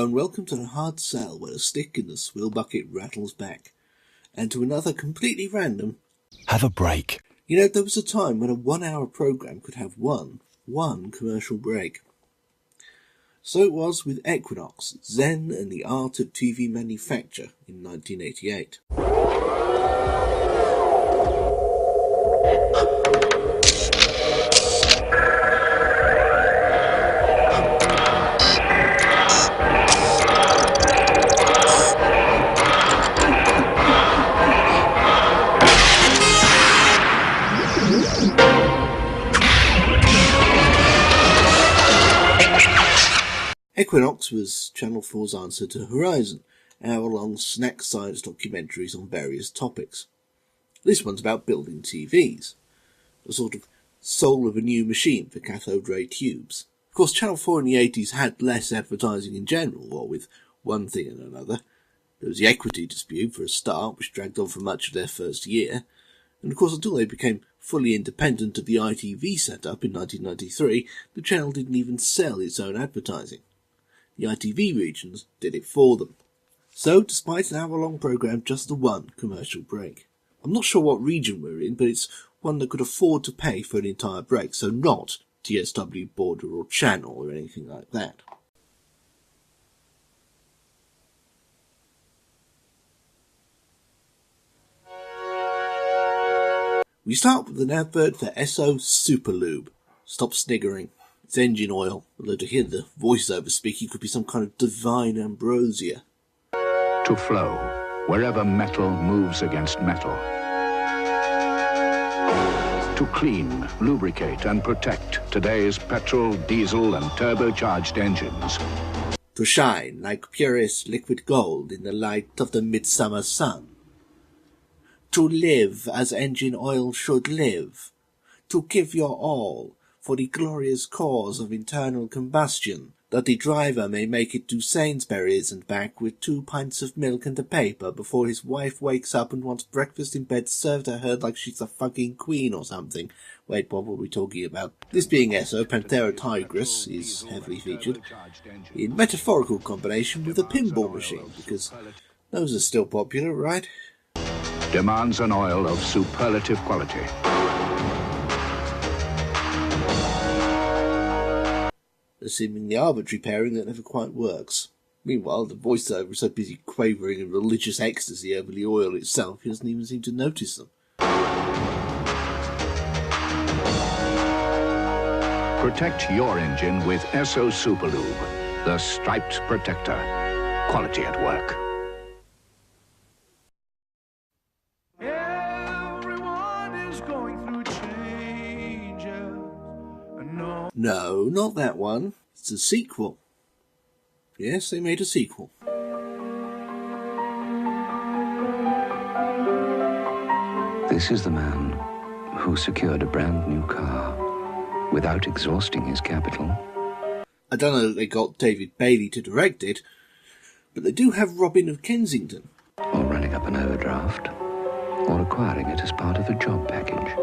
Hello and welcome to the hard sell where a stick in the swill-bucket rattles back. And to another completely random... Have a break. You know, there was a time when a 1-hour programme could have one commercial break. So it was with Equinox, Zen and the Art of TV Manufacture in 1988. Equinox was Channel 4's answer to Horizon, hour-long snack science documentaries on various topics. This one's about building TVs, a sort of soul of a new machine for cathode ray tubes. Of course, Channel 4 in the 80s had less advertising in general, or with one thing and another. There was the equity dispute for a start, which dragged on for much of their first year, and of course until they became fully independent of the ITV setup in 1993, the channel didn't even sell its own advertising. The ITV regions did it for them. So, despite an hour-long programme, just the one commercial break. I'm not sure what region we're in, but it's one that could afford to pay for an entire break, so not TSW, Border or Channel or anything like that. We start with an advert for Esso Superlube. Stop sniggering. It's engine oil, although to hear the voiceover speaking could be some kind of divine ambrosia. To flow, wherever metal moves against metal. To clean, lubricate and protect today's petrol, diesel and turbocharged engines. To shine like purest liquid gold in the light of the midsummer sun. To live as engine oil should live. To give your all for the glorious cause of internal combustion, that the driver may make it to Sainsbury's and back with 2 pints of milk and a paper before his wife wakes up and wants breakfast in bed served to her like she's a fucking queen or something. Wait, what were we talking about? This being Esso, Panthera tigris is heavily featured, in metaphorical combination with a pinball machine, because those are still popular, right? Demands an oil of superlative quality. A seemingly arbitrary pairing that never quite works. Meanwhile, the voiceover is so busy quavering in religious ecstasy over the oil itself, he doesn't even seem to notice them. Protect your engine with Esso Superlube, the striped protector. Quality at work. Everyone is going through changes. No, not that one. It's a sequel. Yes, they made a sequel. This is the man who secured a brand new car without exhausting his capital. I don't know that they got David Bailey to direct it, but they do have Robin of Kensington. Or running up an overdraft, or acquiring it as part of a job package.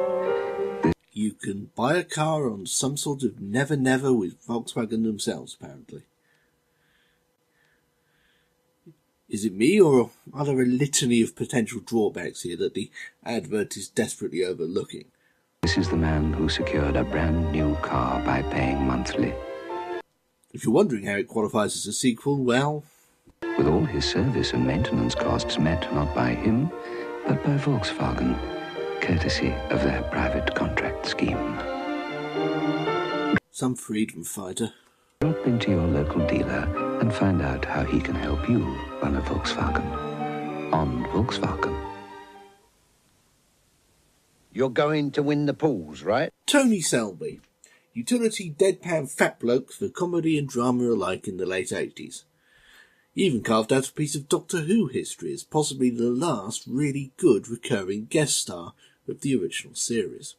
You can buy a car on some sort of never-never with Volkswagen themselves, apparently. Is it me, or are there a litany of potential drawbacks here that the advert is desperately overlooking? This is the man who secured a brand new car by paying monthly. If you're wondering how it qualifies as a sequel, well... with all his service and maintenance costs met not by him, but by Volkswagen, courtesy of their private contract scheme. Some freedom fighter. Drop into your local dealer and find out how he can help you run a Volkswagen. On Volkswagen. You're going to win the pools, right? Tony Selby, utility deadpan fat bloke for comedy and drama alike in the late 80s. He even carved out a piece of Doctor Who history as possibly the last really good recurring guest star of the original series.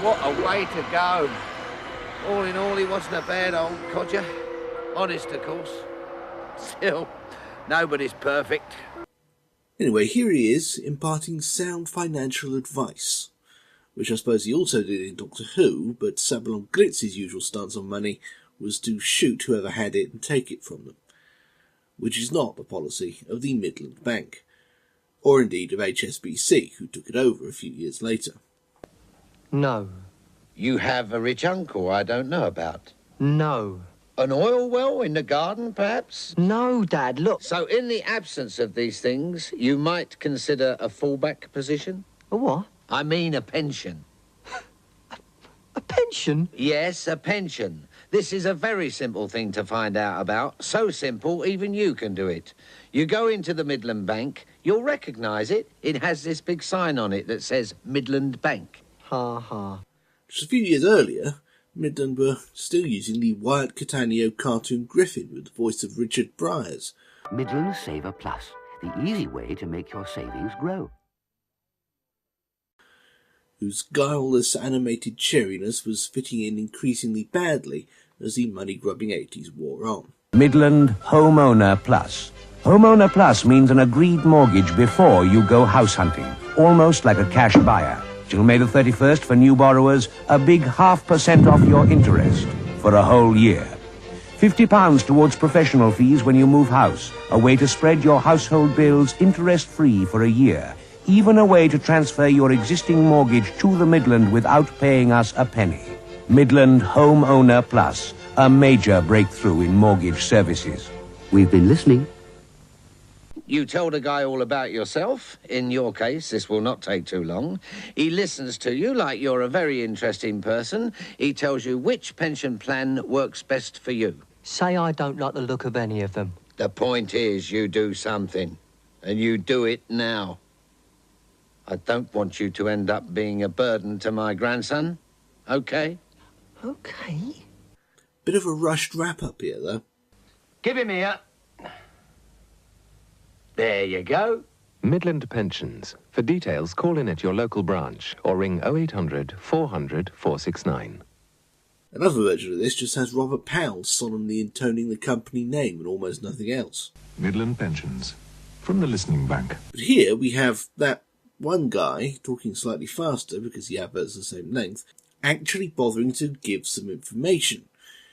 What a way to go. All in all, he wasn't a bad old codger. Honest, of course. Still, nobody's perfect. Anyway, here he is, imparting sound financial advice. which I suppose he also did in Doctor Who, but Sabalon Glitz's usual stance on money was to shoot whoever had it and take it from them, which is not the policy of the Midland Bank, or indeed of HSBC, who took it over a few years later. No. You have a rich uncle I don't know about. No. An oil well in the garden, perhaps? No, Dad, look. So in the absence of these things, you might consider a fallback position? A what? I mean a pension. A pension? Yes, a pension. This is a very simple thing to find out about. So simple, even you can do it. You go into the Midland Bank, you'll recognise it. It has this big sign on it that says Midland Bank. Ha ha. Just a few years earlier, Midland were still using the Wyatt Catania cartoon Griffin with the voice of Richard Bryars. Midland Saver Plus, the easy way to make your savings grow. Whose guileless animated cheeriness was fitting in increasingly badly as the money-grubbing 80s wore on. Midland Homeowner Plus. Homeowner Plus means an agreed mortgage before you go house hunting, almost like a cash buyer. Till May the 31st for new borrowers, a big 0.5% off your interest for a whole year. £50 towards professional fees when you move house, a way to spread your household bills interest-free for a year. Even a way to transfer your existing mortgage to the Midland without paying us a penny. Midland Homeowner Plus, a major breakthrough in mortgage services. We've been listening. You tell the guy all about yourself. In your case, this will not take too long. He listens to you like you're a very interesting person. He tells you which pension plan works best for you. Say I don't like the look of any of them. The point is you do something, and you do it now. I don't want you to end up being a burden to my grandson, okay? Okay. Bit of a rushed wrap-up here, though. Give him here. There you go. Midland Pensions. For details, call in at your local branch or ring 0800 400 469. Another version of this just has Robert Powell solemnly intoning the company name and almost nothing else. Midland Pensions. From the Listening Bank. But here we have that one guy, talking slightly faster because the advert's the same length, actually bothering to give some information.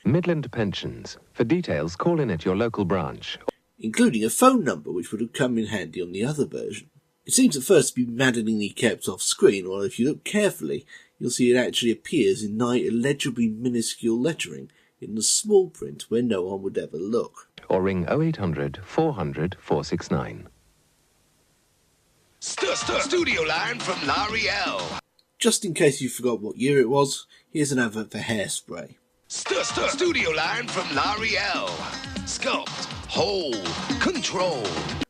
Midland Pensions. For details, call in at your local branch. Including a phone number which would have come in handy on the other version. It seems at first to be maddeningly kept off screen, while if you look carefully, you'll see it actually appears in nigh illegibly minuscule lettering in the small print where no one would ever look. Or ring 0800 400 469. Studio line from L'Oreal. Just in case you forgot what year it was, here's an advert for hairspray. Studio line from L'Oreal. Sculpt, hold, control.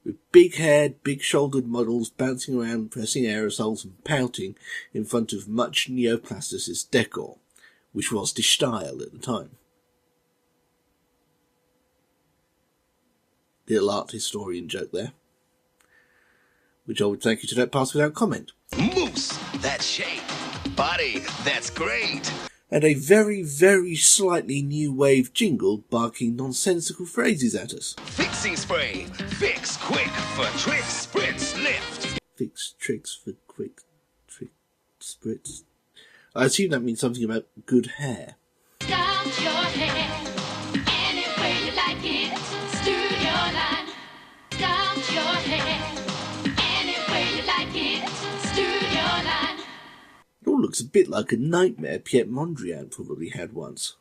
With big-haired, big-shouldered models bouncing around, pressing aerosols and pouting in front of much neo-plasticist decor, which was the style at the time. Little art historian joke there, which I would thank you to let pass without comment. Moose, that's shape. Body, that's great. And a very, very slightly new wave jingle barking nonsensical phrases at us. Fixing spray. Fix quick for tricks, spritz, lift. Fix tricks for quick trick spritz. I assume that means something about good hair. Style your hair any way you like it. Studio line. Style your hair any way you like it. Studio line. It all looks a bit like a nightmare Piet Mondrian probably had once.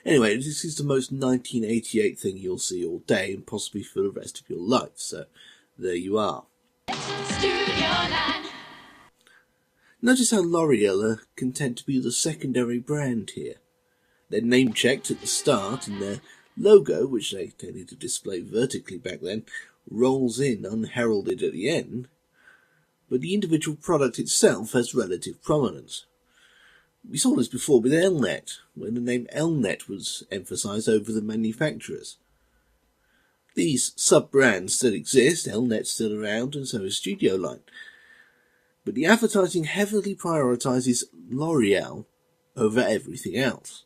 Anyway, this is the most 1988 thing you'll see all day and possibly for the rest of your life, so there you are. Studio line. Notice how L'Oreal are content to be the secondary brand here. They're name-checked at the start and their logo, which they tended to display vertically back then, rolls in unheralded at the end. But the individual product itself has relative prominence. We saw this before with Elnet, when the name Elnet was emphasised over the manufacturers. These sub-brands still exist, Elnet's still around, and so is Studio Line. But the advertising heavily prioritises L'Oreal over everything else.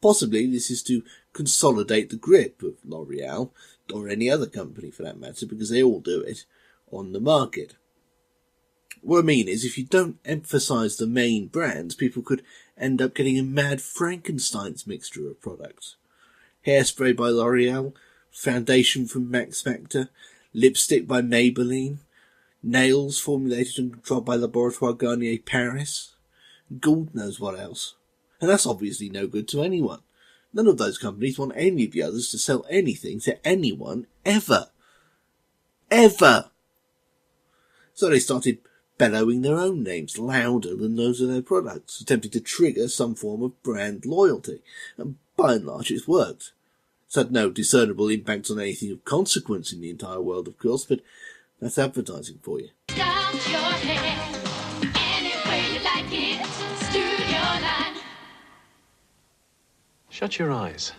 Possibly this is to consolidate the grip of L'Oreal, or any other company for that matter, because they all do it, on the market. What I mean is, if you don't emphasise the main brands, people could end up getting a mad Frankenstein's mixture of products. Hairspray by L'Oreal, foundation from Max Factor, lipstick by Maybelline, nails formulated and controlled by Laboratoire Garnier Paris, God knows what else. And that's obviously no good to anyone. None of those companies want any of the others to sell anything to anyone ever. Ever! So they started bellowing their own names louder than those of their products, attempting to trigger some form of brand loyalty. And by and large it's worked. It's had no discernible impact on anything of consequence in the entire world, of course, but that's advertising for you. Start your hair any way you like it. Studio line. Shut your eyes.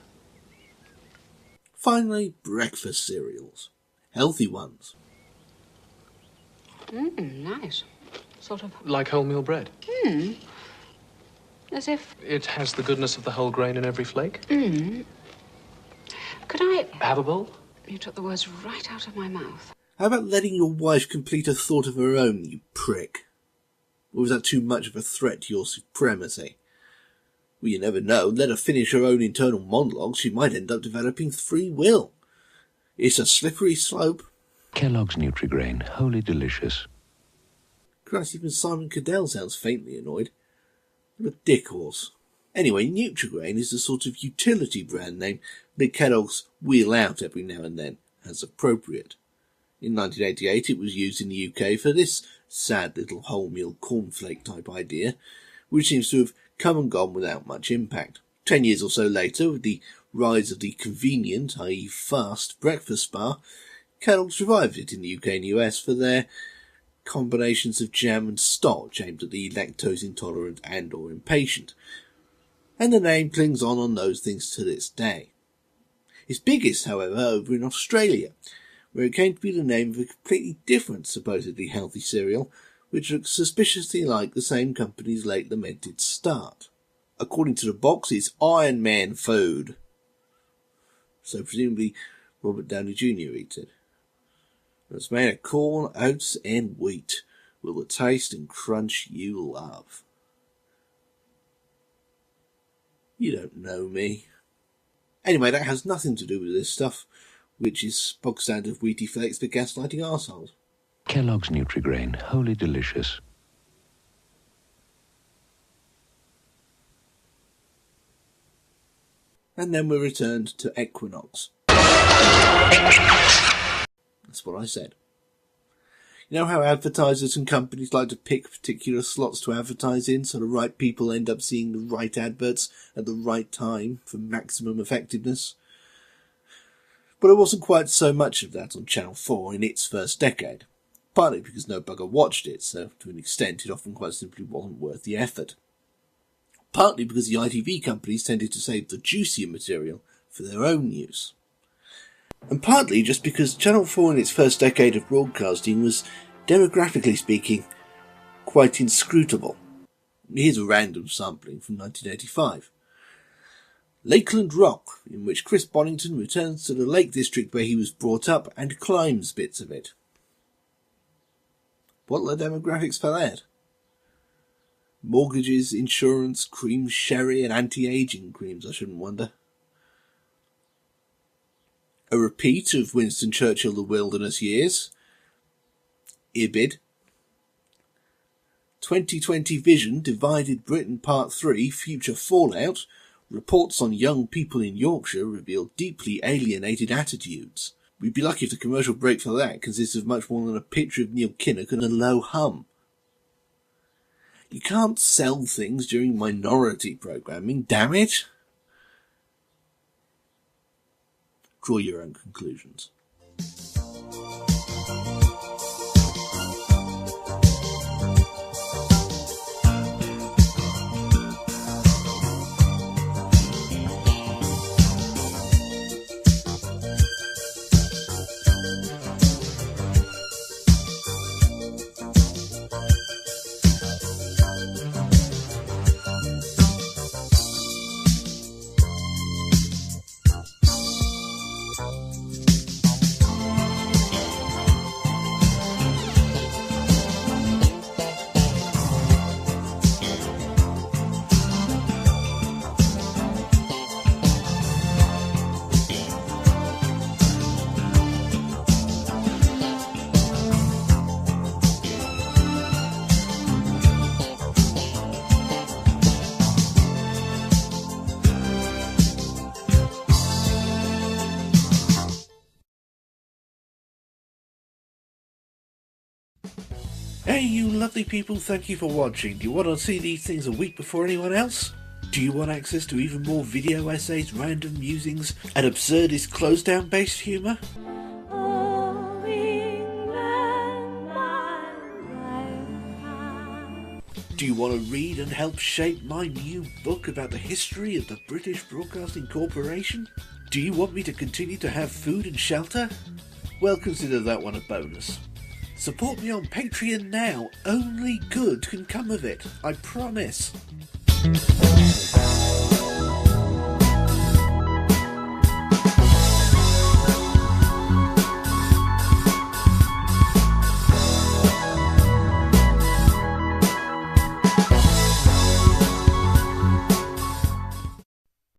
Finally, breakfast cereals. Healthy ones. Nice. Sort of. Like wholemeal bread. As if. It has the goodness of the whole grain in every flake. Could I. Have a bowl? You took the words right out of my mouth. How about letting your wife complete a thought of her own, you prick? Or was that too much of a threat to your supremacy? Well, you never know. Let her finish her own internal monologue. She might end up developing free will. It's a slippery slope. Kellogg's Nutri-Grain, wholly delicious. Christ, even Simon Cadell sounds faintly annoyed. What a dick horse. Anyway, Nutri-Grain is the sort of utility brand name that Kellogg's wheel out every now and then, as appropriate. In 1988 it was used in the UK for this sad little wholemeal cornflake type idea, which seems to have come and gone without much impact. 10 years or so later, with the rise of the convenient, i.e. fast, breakfast bar, Kellogg's revived it in the UK and US for their combinations of jam and starch aimed at the lactose intolerant and or impatient. And the name clings on those things to this day. It's biggest, however, over in Australia, where it came to be the name of a completely different, supposedly healthy cereal, which looks suspiciously like the same company's late lamented start. According to the box, it's Iron Man food. So presumably Robert Downey Jr. eats it. It's made of corn, oats and wheat, with the taste and crunch you love. You don't know me. Anyway, that has nothing to do with this stuff, which is bog standard wheaty flakes for gaslighting arseholes. Kellogg's Nutri-Grain, wholly delicious. And then we returned to Equinox. That's what I said. You know how advertisers and companies like to pick particular slots to advertise in so the right people end up seeing the right adverts at the right time for maximum effectiveness? But it wasn't quite so much of that on Channel 4 in its first decade. Partly because no bugger watched it, so to an extent it often quite simply wasn't worth the effort. Partly because the ITV companies tended to save the juicier material for their own use. And partly just because Channel 4 in its first decade of broadcasting was, demographically speaking, quite inscrutable. Here's a random sampling from 1985. Lakeland Rock, in which Chris Bonington returns to the Lake District where he was brought up and climbs bits of it. What are the demographics for that? Mortgages, insurance, cream sherry and anti-aging creams, I shouldn't wonder. A repeat of Winston Churchill The Wilderness Years. Ibid. 2020 Vision, Divided Britain Part 3, Future Fallout. Reports on young people in Yorkshire reveal deeply alienated attitudes. We'd be lucky if the commercial break for that consists of much more than a picture of Neil Kinnock and a low hum. You can't sell things during minority programming, damn it! Draw your own conclusions. Hey you lovely people, thank you for watching. Do you want to see these things a week before anyone else? Do you want access to even more video essays, random musings, and absurdist close-down based humour? Do you want to read and help shape my new book about the history of the British Broadcasting Corporation? Do you want me to continue to have food and shelter? Well, consider that one a bonus. Support me on Patreon now. Only good can come of it. I promise.